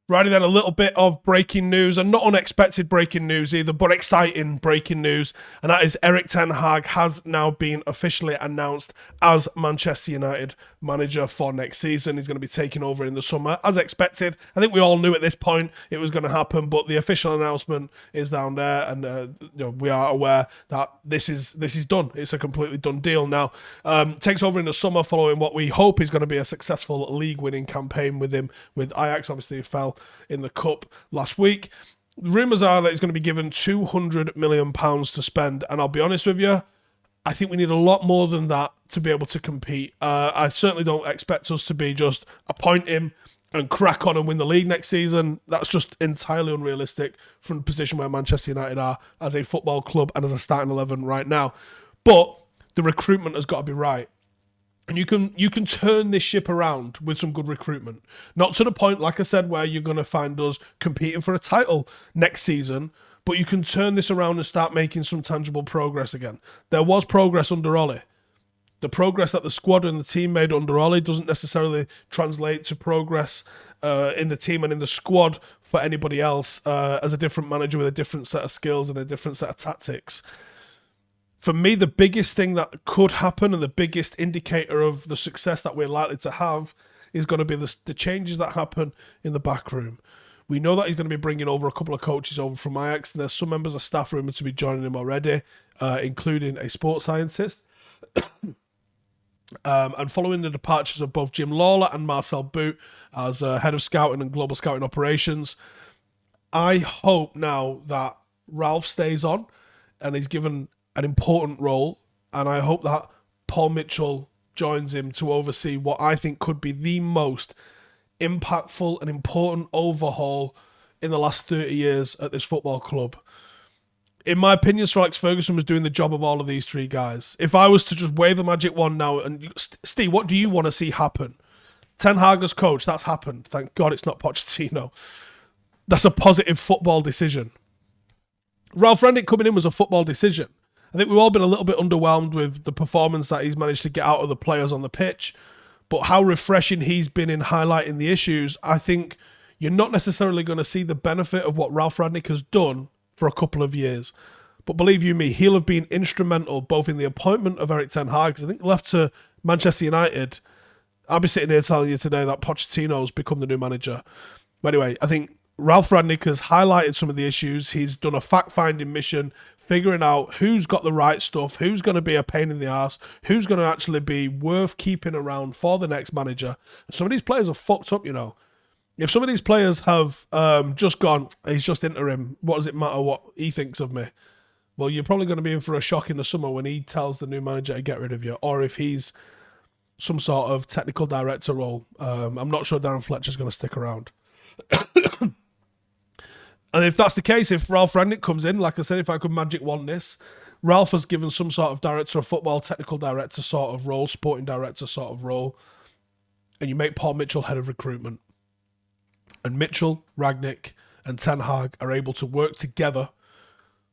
Righty then, a little bit of breaking news, and not unexpected breaking news either, but exciting breaking news, and that is Erik Ten Hag has now been officially announced as Manchester United manager for next season. He's going to be taking over in the summer, as expected. I think we all knew at this point it was going to happen, but the official announcement is down there, and we are aware that this is done. It's a completely done deal now. Takes over in the summer following what we hope is going to be a successful league-winning campaign with him, with Ajax. Obviously, he fell in the cup last week. Rumours are that he's going to be given £200 million to spend, and I'll be honest with you, I think we need a lot more than that to be able to compete. I certainly don't expect us to be just appoint him and crack on and win the league next season. That's just entirely unrealistic from the position where Manchester United are as a football club and as a starting 11 right now. But the recruitment has got to be right. And you can turn this ship around with some good recruitment. Not to the point, like I said, where you're going to find us competing for a title next season, but you can turn this around and start making some tangible progress again. There was progress under Ollie. The progress that the squad and the team made under Ollie doesn't necessarily translate to progress in the team and in the squad for anybody else as a different manager with a different set of skills and a different set of tactics. For me, the biggest thing that could happen and the biggest indicator of the success that we're likely to have is going to be the changes that happen in the back room. We know that he's going to be bringing over a couple of coaches over from Ajax, and there's some members of staff rumored to be joining him already, including a sports scientist. And following the departures of both Jim Lawler and Marcel Boot as head of scouting and global scouting operations, I hope now that Ralf stays on and he's given an important role, and I hope that Paul Mitchell joins him to oversee what I think could be the most impactful and important overhaul in the last 30 years at this football club. In my opinion, Sir Alex Ferguson was doing the job of all of these three guys. If I was to just wave a magic wand now, and Steve, what do you want to see happen? Ten Hag as coach, that's happened. Thank God it's not Pochettino. That's a positive football decision. Ralf Rangnick coming in was a football decision. I think we've all been a little bit underwhelmed with the performance that he's managed to get out of the players on the pitch, but how refreshing he's been in highlighting the issues. I think you're not necessarily going to see the benefit of what Ralf Rangnick has done for a couple of years. But believe you me, he'll have been instrumental both in the appointment of Erik Ten Hag, because I think left to Manchester United, I'll be sitting here telling you today that Pochettino's become the new manager. But anyway, I think Ralf Rangnick has highlighted some of the issues. He's done a fact-finding mission, figuring out who's got the right stuff, who's going to be a pain in the arse, who's going to actually be worth keeping around for the next manager. Some of these players are fucked up, you know. If some of these players have just gone, he's just interim, what does it matter what he thinks of me? Well, you're probably going to be in for a shock in the summer when he tells the new manager to get rid of you, or if he's some sort of technical director role. I'm not sure Darren Fletcher's going to stick around. And if that's the case, if Ralf Rangnick comes in, like I said, if I could magic wand this, Ralf has given some sort of director of football, technical director sort of role, sporting director sort of role, and you make Paul Mitchell head of recruitment. And Mitchell, Rangnick, and Ten Hag are able to work together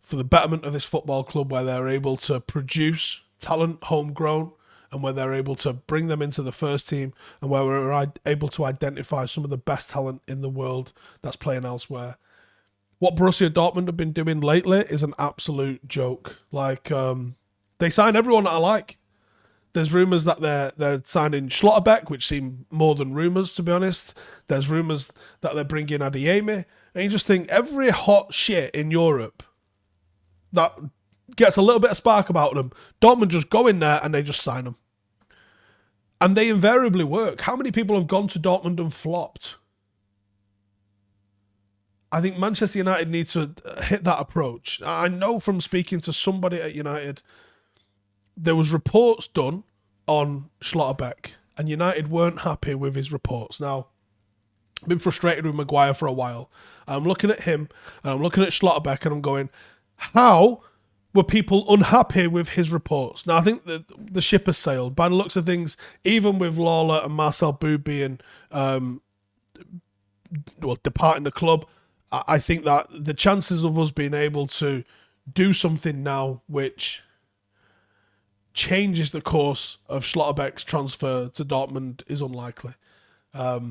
for the betterment of this football club, where they're able to produce talent homegrown, and where they're able to bring them into the first team, and where we're able to identify some of the best talent in the world that's playing elsewhere. What Borussia Dortmund have been doing lately is an absolute joke. Like, they sign everyone that I like. There's rumours that they're signing Schlotterbeck, which seem more than rumours, to be honest. There's rumours that they're bringing Adeyemi. And you just think every hot shit in Europe that gets a little bit of spark about them, Dortmund just go in there and they just sign them. And they invariably work. How many people have gone to Dortmund and flopped? I think Manchester United needs to hit that approach. I know from speaking to somebody at United, there was reports done on Schlotterbeck, and United weren't happy with his reports. Now, I've been frustrated with Maguire for a while. I'm looking at him, and I'm looking at Schlotterbeck, and I'm going, how were people unhappy with his reports? Now, I think that the ship has sailed. By the looks of things, even with Lawler and Marcel Boot being departing the club, I think that the chances of us being able to do something now which changes the course of Schlotterbeck's transfer to Dortmund is unlikely. But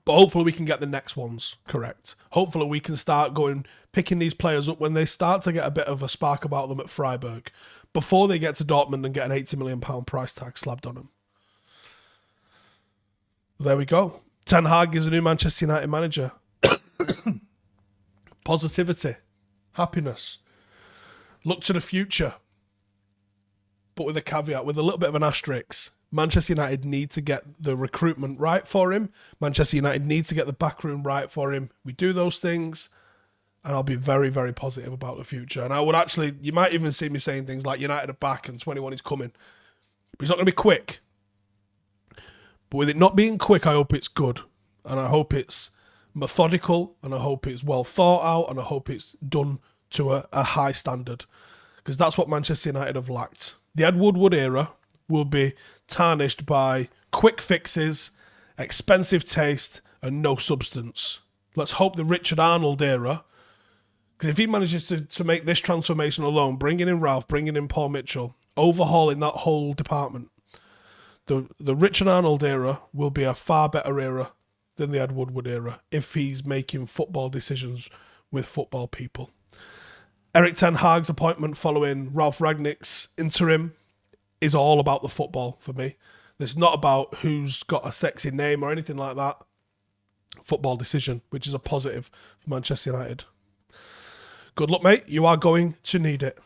But hopefully we can get the next ones correct. Hopefully we can start picking these players up when they start to get a bit of a spark about them at Freiburg, before they get to Dortmund and get an £80 million price tag slapped on them. There we go. Ten Hag is a new Manchester United manager. Positivity. Happiness. Look to the future. But with a caveat, with a little bit of an asterisk. Manchester United need to get the recruitment right for him. Manchester United need to get the backroom right for him. We do those things, and I'll be very, very positive about the future. And I would actually, you might even see me saying things like United are back and 21 is coming. But it's not going to be quick. But with it not being quick, I hope it's good. And I hope it's methodical, and I hope it's well thought out, and I hope it's done to a high standard. Because that's what Manchester United have lacked. The Ed Woodward era will be tarnished by quick fixes, expensive taste, and no substance. Let's hope the Richard Arnold era, because if he manages to make this transformation alone, bringing in Ralf, bringing in Paul Mitchell, overhauling that whole department, the Richard Arnold era will be a far better era than the Ed Woodward era if he's making football decisions with football people. Erik Ten Hag's appointment following Ralf Rangnick's interim is all about the football for me. It's not about who's got a sexy name or anything like that. Football decision, which is a positive for Manchester United. Good luck, mate. You are going to need it.